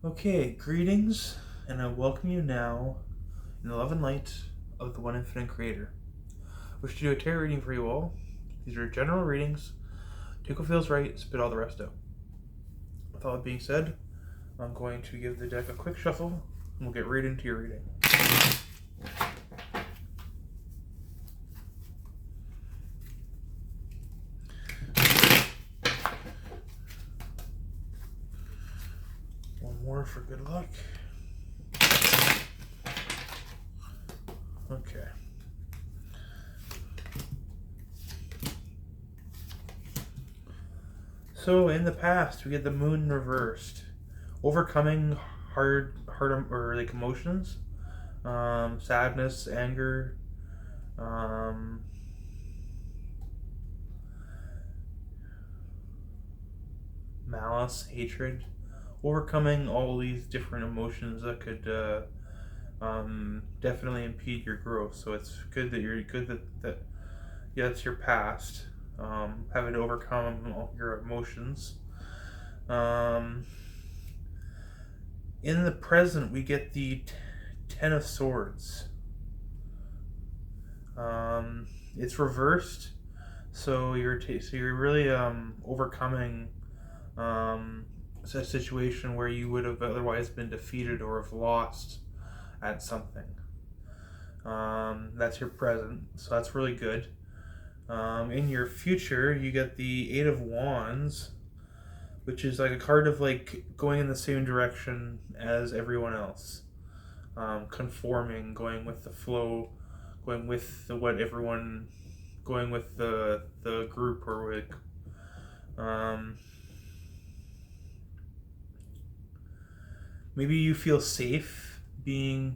Okay, greetings, and I welcome you now in the love and light of the One Infinite Creator. I wish to do a tarot reading for you all. These are general readings. Take what feels right, spit all the rest out. With all that being said, I'm going to give the deck a quick shuffle, and we'll get right into your reading. One more for good luck. Okay. So in the past, we get the moon reversed, overcoming hard or like emotions, sadness, anger, malice, hatred, overcoming all these different emotions that could definitely impede your growth. So it's good that yeah, it's your past, having to overcome all your emotions. In the present, we get the Ten of Swords. It's reversed, so you're really overcoming a situation where you would have otherwise been defeated or have lost at something. That's your present, so that's really good. In your future, you get the Eight of Wands, which is like a card of like going in the same direction as everyone else, conforming, going with the flow, going with the going with the group or like. Maybe you feel safe being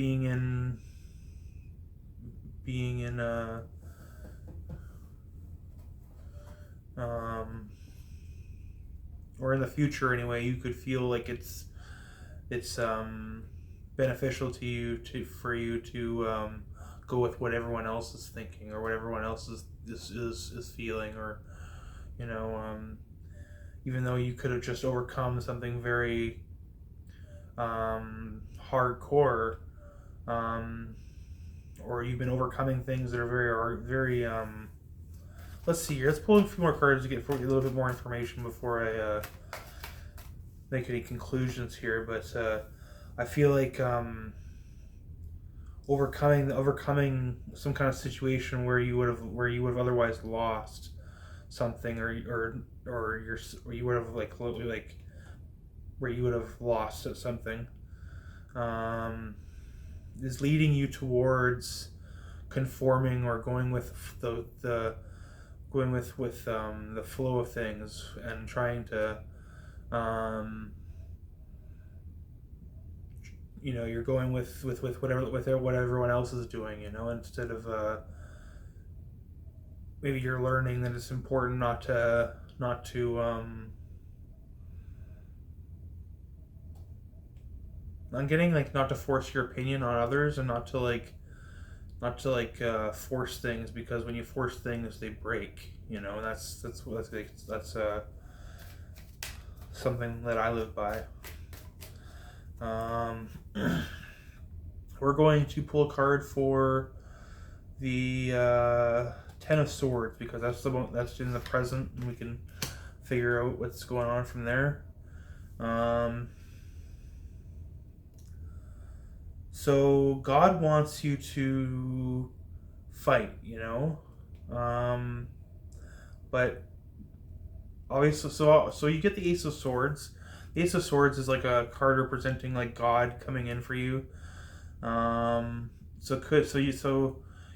in or in the future anyway, you could feel like it's beneficial to you for you to go with what everyone else is thinking or what everyone else is feeling, or even though you could have just overcome something very hardcore, or you've been overcoming things that are very let's see here. Let's pull a few more cards to get a little bit more information before I make any conclusions here. But I feel like overcoming some kind of situation where you would have otherwise lost something, or you would have like where you would have lost something, is leading you towards conforming or going with the flow of things and trying to you're going with what everyone else is doing, instead of maybe you're learning that it's important not to I'm getting like not to force your opinion on others, and not to force things, because when you force things they break, that's something that I live by. We're going to pull a card for the Ten of Swords, because that's in the present, and we can figure out what's going on from there. So God wants you to fight, but obviously, so you get the Ace of Swords. The Ace of Swords is like a card representing like God coming in for you.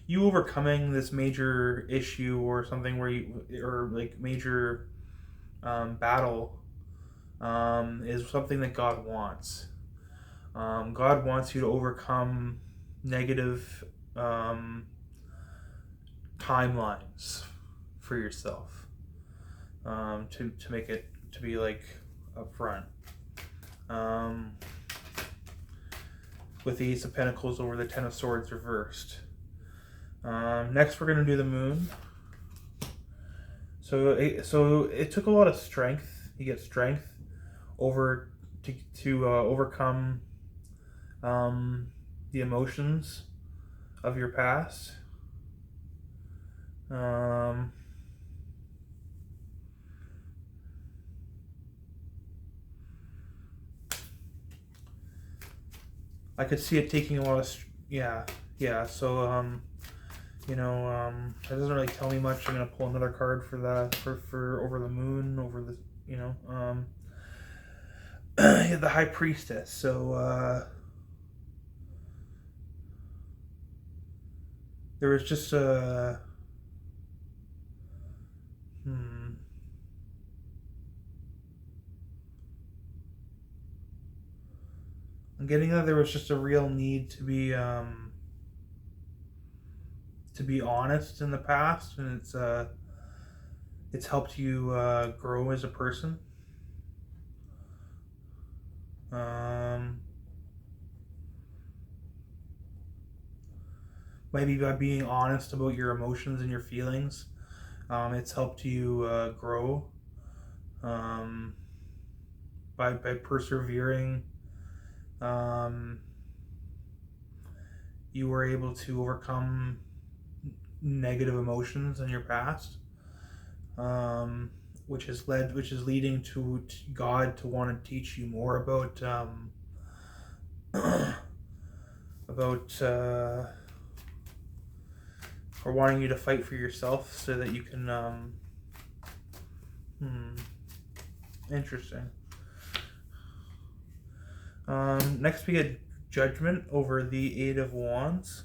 You overcoming this major issue or something or like major battle is something that God wants. God wants you to overcome negative timelines for yourself, to make it to be like upfront. With the Ace of Pentacles over the Ten of Swords reversed. Next, we're going to do the Moon. So it took a lot of strength. You get strength over to overcome the emotions of your past. I could see it taking a lot of so that doesn't really tell me much. I'm gonna pull another card for that, for over the moon, over the the High Priestess. So there was just a I'm getting that there was just a real need to be honest in the past, and it's helped you grow as a person. Maybe by being honest about your emotions and your feelings, it's helped you grow. By persevering, you were able to overcome negative emotions in your past, which is leading to God to want to teach you more about or wanting you to fight for yourself so that you can interesting. Next we get Judgment over the Eight of Wands.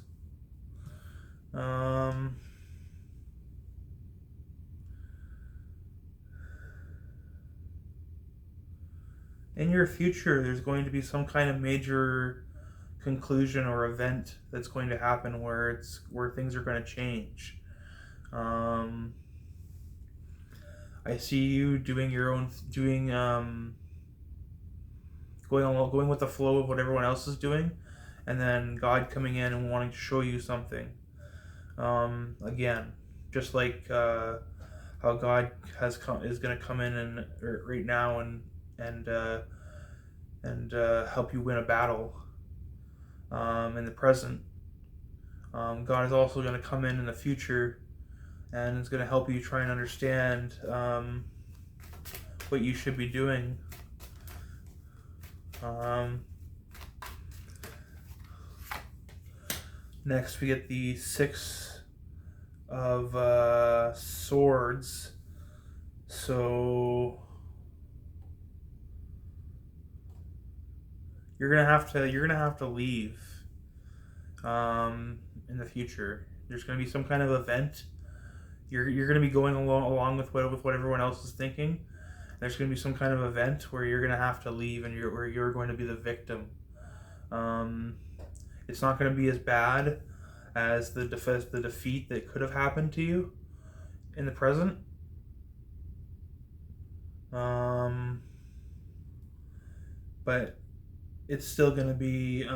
In your future, there's going to be some kind of major conclusion or event that's going to happen where things are going to change. I see you doing your own going with the flow of what everyone else is doing, and then God coming in and wanting to show you something. Again, just like how God is going to come in and right now and help you win a battle in the present. God is also going to come in the future and is going to help you try and understand what you should be doing. Next we get the Six of Swords. So you're gonna have to leave in the future. There's gonna be some kind of event. You're gonna be going along with what everyone else is thinking. There's gonna be some kind of event where you're gonna have to leave, and you're going to be the victim. It's not going to be as bad as the defeat that could have happened to you in the present. But it's still going to be,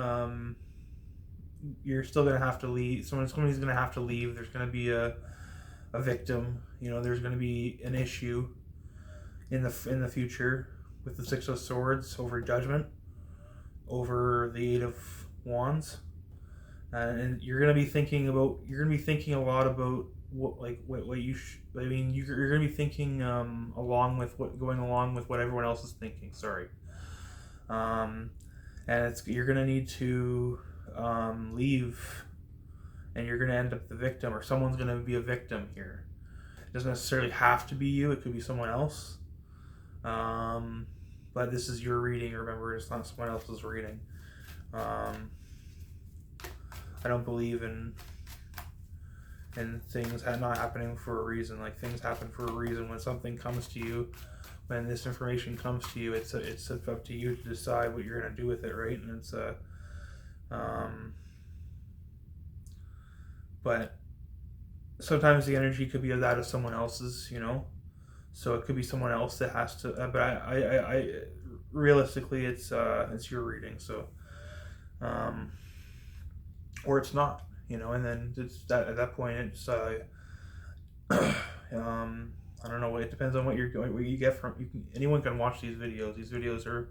you're still going to have to leave. Somebody's going to have to leave. There's going to be a victim. There's going to be an issue in the future with the Six of Swords over Judgment, over the Eight of Wands, and you're gonna be thinking a lot about what you you're gonna be thinking going along with what everyone else is thinking. Sorry, and you're gonna need to leave, and you're gonna end up the victim, or someone's gonna be a victim here. It doesn't necessarily have to be you; it could be someone else. But this is your reading. Remember, it's not someone else's reading. I don't believe in things not happening for a reason. Like, things happen for a reason. When something comes to you, when this information comes to you, it's up to you to decide what you're gonna do with it, right? And it's but sometimes the energy could be that of someone else's, So it could be someone else that has to. But I realistically, it's your reading. So, or it's not, And then it's that at that point, it's I don't know. It depends on what you get from. Anyone can watch these videos. These videos are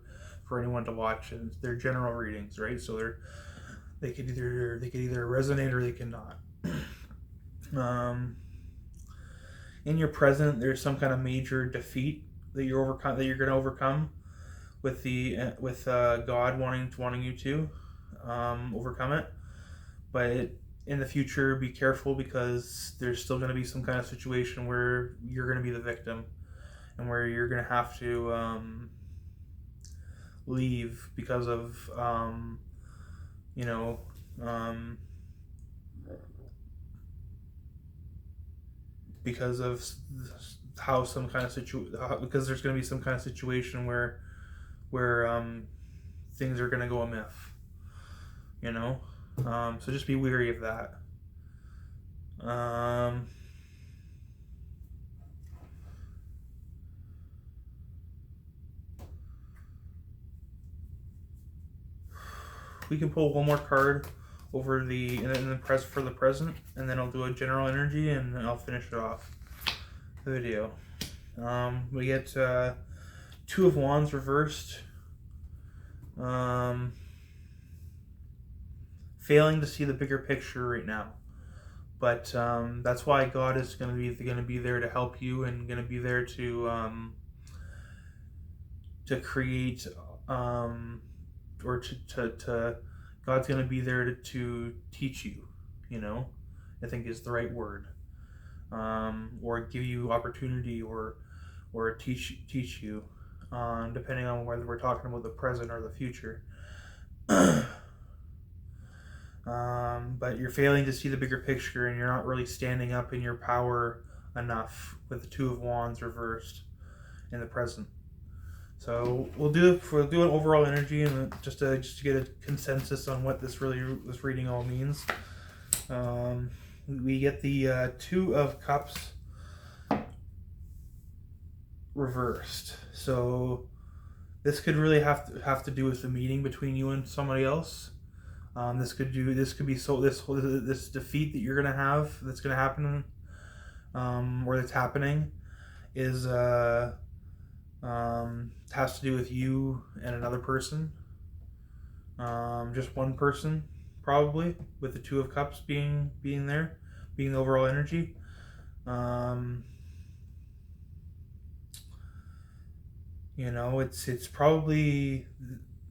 for anyone to watch, and they're general readings, right? So they could either resonate or they cannot. In your present, there's some kind of major defeat that you're going to overcome with God wanting you to overcome it. But in the future, be careful, because there's still going to be some kind of situation where you're going to be the victim, and where you're going to have to leave because of because of how some kind of because there's going to be some kind of situation where things are going to go amiss, so just be wary of that. We can pull one more card over in the press for the present, and then I'll do a general energy, and then I'll finish it off the video. We get Two of Wands reversed. Failing to see the bigger picture right now, but that's why God is going to be there to help you, and going to be there to create or to God's going to be there to teach you, I think is the right word, or give you opportunity, or teach you, depending on whether we're talking about the present or the future. But you're failing to see the bigger picture, and you're not really standing up in your power enough with the Two of Wands reversed in the present. So we'll do an overall energy, and just to get a consensus on what this reading all means. We get the Two of Cups reversed. So this could really have to do with the meeting between you and somebody else. This could be this defeat that you're gonna have, that's gonna happen, or that's happening, is has to do with you and another person, just one person probably, with the Two of Cups being there, being the overall energy. It's probably,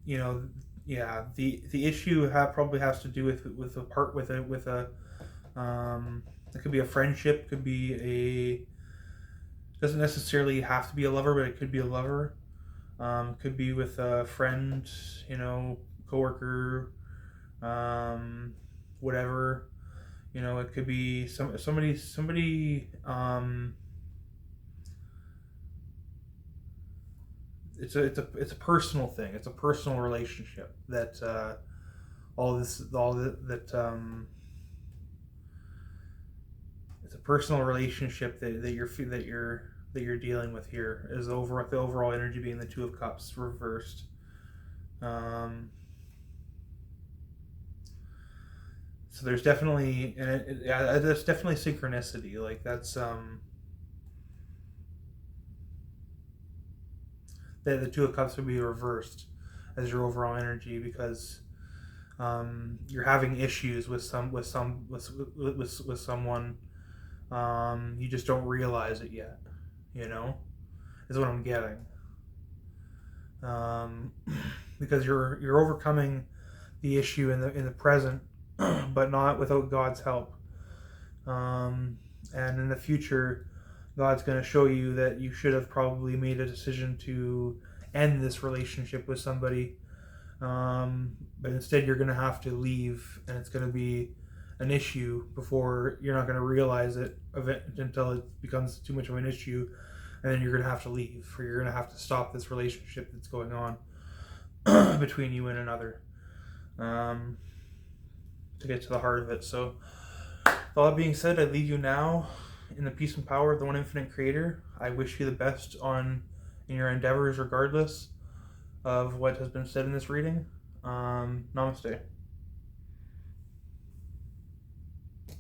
the issue probably has to do with a it could be a friendship, could be doesn't necessarily have to be a lover, but it could be a lover. Could be with a friend, coworker, whatever. It could be somebody. It's a personal thing. It's a personal relationship that it's a personal relationship that you're dealing with here, is the overall energy being the Two of Cups reversed. So there's definitely, there's definitely synchronicity. Like that's the Two of Cups would be reversed as your overall energy, because you're having issues with someone. You just don't realize it yet. Is what I'm getting. Because you're overcoming the issue in the present, but not without God's help. And in the future, God's going to show you that you should have probably made a decision to end this relationship with somebody, but instead you're going to have to leave, and it's going to be an issue before you're not going to realize it until it becomes too much of an issue, and then you're going to have to leave, or you're going to have to stop this relationship that's going on between you and another, to get to the heart of it. So with all that being said, I leave you now in the peace and power of the One Infinite Creator. I wish you the best in your endeavors, regardless of what has been said in this reading. Namaste.